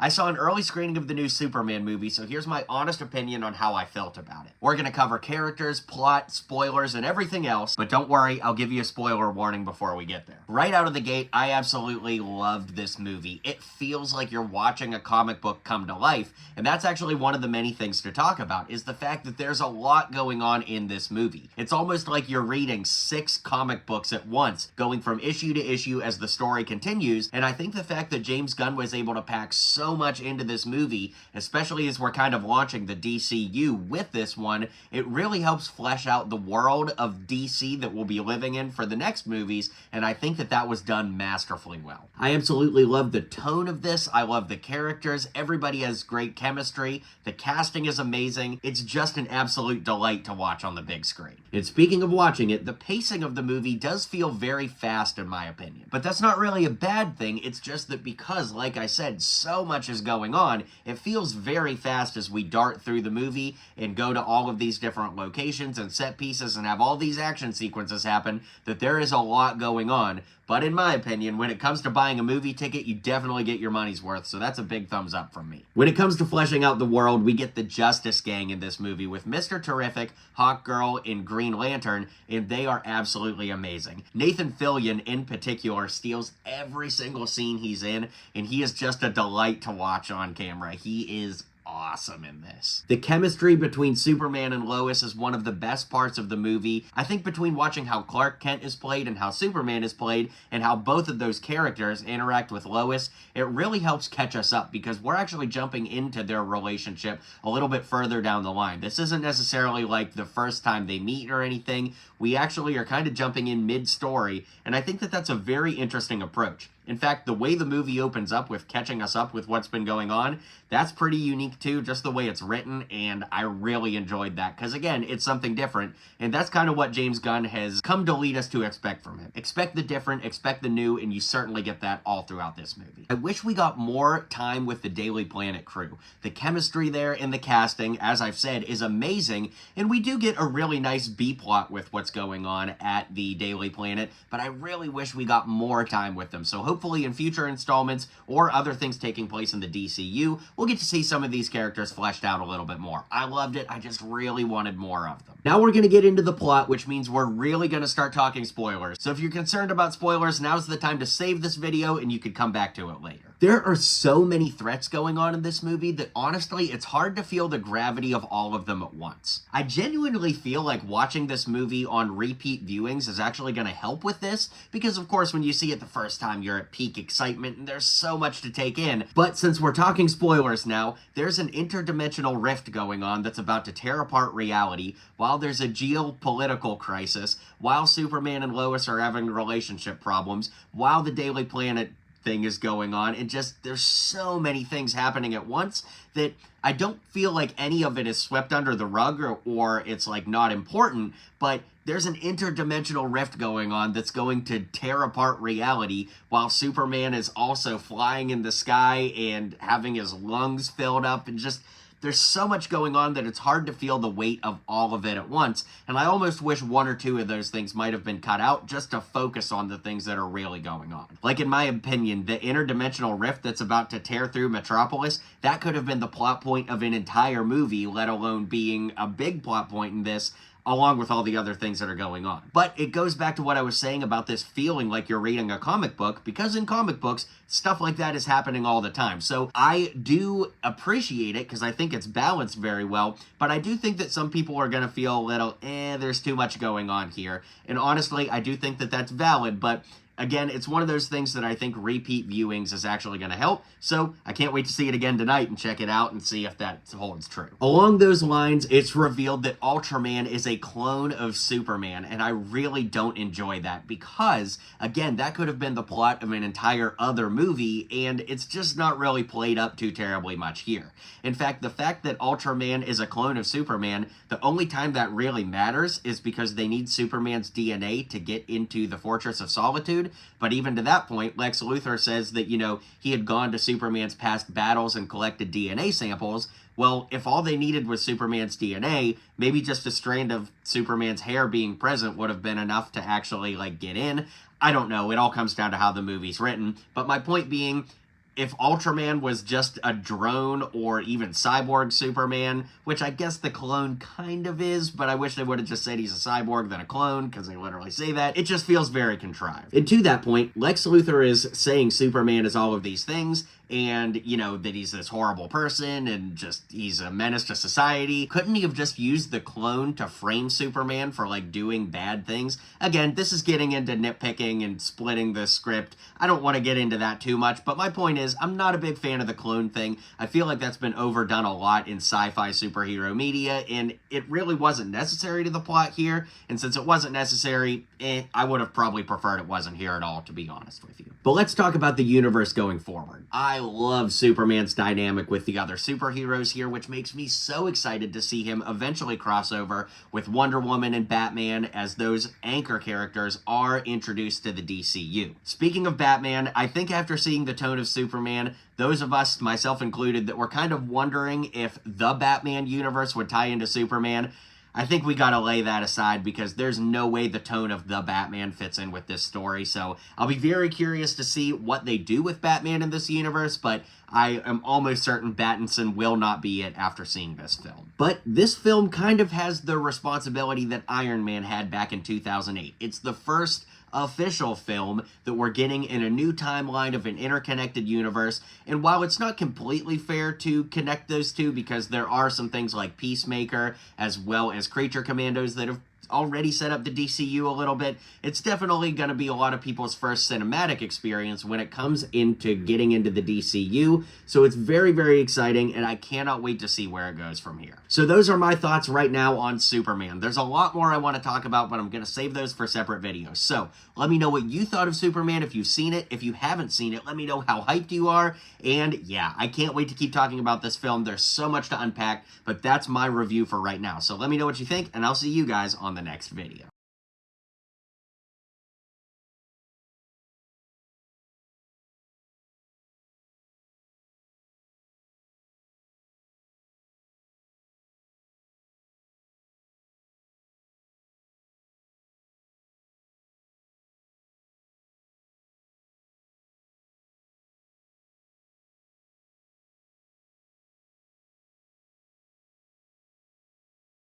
I saw an early screening of the new Superman movie, so here's my honest opinion on how I felt about it. We're gonna cover characters, plot, spoilers, and everything else, but don't worry, I'll give you a spoiler warning before we get there. Right out of the gate, I absolutely loved this movie. It feels like you're watching a comic book come to life, and that's actually one of the many things to talk about, is the fact that there's a lot going on in this movie. It's almost like you're reading 6 comic books at once, going from issue to issue as the story continues, and I think the fact that James Gunn was able to pack so much into this movie, especially as we're kind of launching the DCU with this one, it really helps flesh out the world of DC that we'll be living in for the next movies, and I think that that was done masterfully well. I absolutely love the tone of this. I love the characters. Everybody has great chemistry. The casting is amazing. It's just an absolute delight to watch on the big screen. And speaking of watching it, the pacing of the movie does feel very fast in my opinion. But that's not really a bad thing. It's just that because, like I said, so much is going on, it feels very fast as we dart through the movie and go to all of these different locations and set pieces and have all these action sequences happen, that there is a lot going on. But in my opinion, when it comes to buying a movie ticket, you definitely get your money's worth, so that's a big thumbs up from me. When it comes to fleshing out the world, we get the Justice Gang in this movie with Mr. Terrific, Hawkgirl, and Green Lantern, and they are absolutely amazing. Nathan Fillion, in particular, steals every single scene he's in, and he is just a delight to watch on camera. He is awesome in this. The chemistry between Superman and Lois is one of the best parts of the movie. I think between watching how Clark Kent is played and how Superman is played and how both of those characters interact with Lois, it really helps catch us up because we're actually jumping into their relationship a little bit further down the line. This isn't necessarily like the first time they meet or anything. We actually are kind of jumping in mid-story, and I think that that's a very interesting approach. In fact, the way the movie opens up with catching us up with what's been going on, that's pretty unique too, just the way it's written, and I really enjoyed that, because again, it's something different, and that's kind of what James Gunn has come to lead us to expect from him. Expect the different, expect the new, and you certainly get that all throughout this movie. I wish we got more time with the Daily Planet crew. The chemistry there and the casting, as I've said, is amazing, and we do get a really nice B-plot with what's going on at the Daily Planet, but I really wish we got more time with them, so hopefully in future installments or other things taking place in the DCU, we'll get to see some of these characters fleshed out a little bit more. I loved it. I just really wanted more of them. Now we're going to get into the plot, which means we're really going to start talking spoilers. So if you're concerned about spoilers, now's the time to save this video and you could come back to it later. There are so many threats going on in this movie that honestly, it's hard to feel the gravity of all of them at once. I genuinely feel like watching this movie on repeat viewings is actually going to help with this, because of course when you see it the first time, you're at peak excitement and there's so much to take in. But since we're talking spoilers now, there's an interdimensional rift going on that's about to tear apart reality, while there's a geopolitical crisis, while Superman and Lois are having relationship problems, while the Daily Planet thing is going on, and just there's so many things happening at once that I don't feel like any of it is swept under the rug or it's like not important, but there's an interdimensional rift going on that's going to tear apart reality while Superman is also flying in the sky and having his lungs filled up, and just there's so much going on that it's hard to feel the weight of all of it at once, and I almost wish one or two of those things might have been cut out just to focus on the things that are really going on. Like in my opinion, the interdimensional rift that's about to tear through Metropolis, that could have been the plot point of an entire movie, let alone being a big plot point in this, along with all the other things that are going on. But it goes back to what I was saying about this feeling like you're reading a comic book, because in comic books, stuff like that is happening all the time. So I do appreciate it because I think it's balanced very well, but I do think that some people are going to feel a little, there's too much going on here. And honestly, I do think that that's valid, but again, it's one of those things that I think repeat viewings is actually going to help, so I can't wait to see it again tonight and check it out and see if that holds true. Along those lines, it's revealed that Ultraman is a clone of Superman, and I really don't enjoy that because, again, that could have been the plot of an entire other movie, and it's just not really played up too terribly much here. In fact, the fact that Ultraman is a clone of Superman, the only time that really matters is because they need Superman's DNA to get into the Fortress of Solitude. But even to that point, Lex Luthor says that, he had gone to Superman's past battles and collected DNA samples. Well, if all they needed was Superman's DNA, maybe just a strand of Superman's hair being present would have been enough to actually, get in. I don't know. It all comes down to how the movie's written. But my point being, if Ultraman was just a drone or even cyborg Superman, which I guess the clone kind of is, but I wish they would have just said he's a cyborg than a clone, because they literally say that. It just feels very contrived. And to that point, Lex Luthor is saying Superman is all of these things, and, you know, that he's this horrible person and just he's a menace to society. Couldn't he have just used the clone to frame Superman for, like, doing bad things? Again, this is getting into nitpicking and splitting the script. I don't want to get into that too much, but my point is, I'm not a big fan of the clone thing. I feel like that's been overdone a lot in sci-fi superhero media, and it really wasn't necessary to the plot here, and since it wasn't necessary, I would have probably preferred it wasn't here at all, to be honest with you. But let's talk about the universe going forward. I love Superman's dynamic with the other superheroes here, which makes me so excited to see him eventually cross over with Wonder Woman and Batman, as those anchor characters are introduced to the DCU. Speaking of Batman, I think after seeing the tone of Superman, those of us, myself included, that were kind of wondering if the Batman universe would tie into Superman, I think we gotta lay that aside, because there's no way the tone of the Batman fits in with this story. So I'll be very curious to see what they do with Batman in this universe, but I am almost certain Pattinson will not be it after seeing this film. But this film kind of has the responsibility that Iron Man had back in 2008. It's the first official film that we're getting in a new timeline of an interconnected universe, and while it's not completely fair to connect those two, because there are some things like Peacemaker as well as Creature Commandos that have already set up the DCU a little bit, it's definitely going to be a lot of people's first cinematic experience when it comes into getting into the DCU, so it's very, very exciting, and I cannot wait to see where it goes from here. So those are my thoughts right now on Superman. There's a lot more I want to talk about, but I'm going to save those for separate videos. So let me know what you thought of Superman if you've seen it. If you haven't seen it, let me know how hyped you are, and yeah, I can't wait to keep talking about this film. There's so much to unpack, but that's my review for right now. So let me know what you think, and I'll see you guys on the next video.